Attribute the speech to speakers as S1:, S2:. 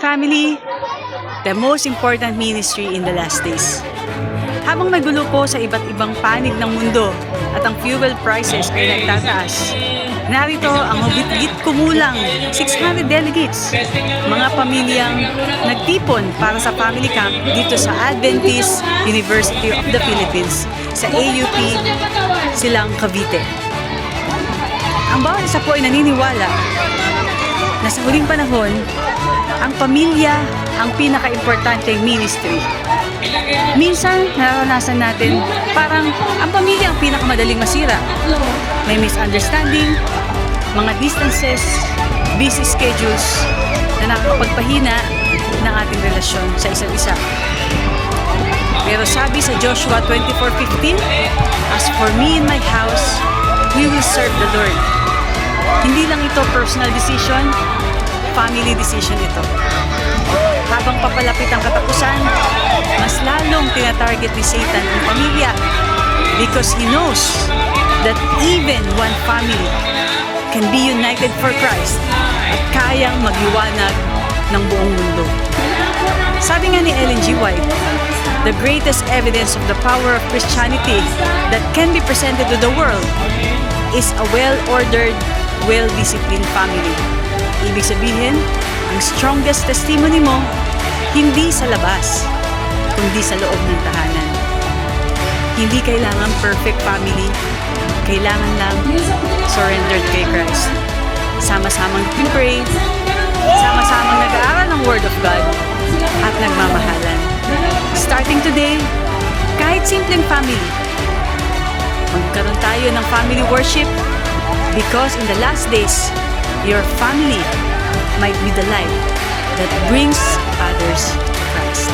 S1: family, the most important ministry in the last days. Habang magulo po sa iba't ibang panig ng mundo at ang fuel prices ay nagtataas, narito ang higit kumulang 600 delegates, mga pamilyang nagtipon para sa family camp dito sa Adventist University of the Philippines sa AUP Silang Cavite. Ang bawat isa po ay naniniwala na sa huling panahon, ang pamilya ang pinaka-importanteng ministry. Minsan, naranasan natin parang ang pamilya ang pinakamadaling masira. May misunderstanding, mga distances, busy schedules na nakakapagpahina ng ating relasyon sa isa't isa. Pero sabi sa Joshua 24:15, "As for me and my house, we will serve the Lord." Hindi lang ito personal decision, family decision ito. Habang papalapit ang katapusan, mas lalong tinatarget ni Satan ang pamilya because he knows that even one family can be united for Christ at kayang magliwanag ng buong mundo. Sabi nga ni Ellen G. White, the greatest evidence of the power of Christianity that can be presented to the world is a well-ordered, well-disciplined family. Ibig sabihin, ang strongest testimony mo, hindi sa labas, kundi sa loob ng tahanan. Hindi kailangan perfect family, kailangan lang surrendered kay Christ. Sama-samang pray, sama-samang nag-aaral ng Word of God, at nagmamahalan. Starting today, kahit simpleng family, magkaroon tayo ng family worship because in the last days, your family might be the light that brings others to Christ.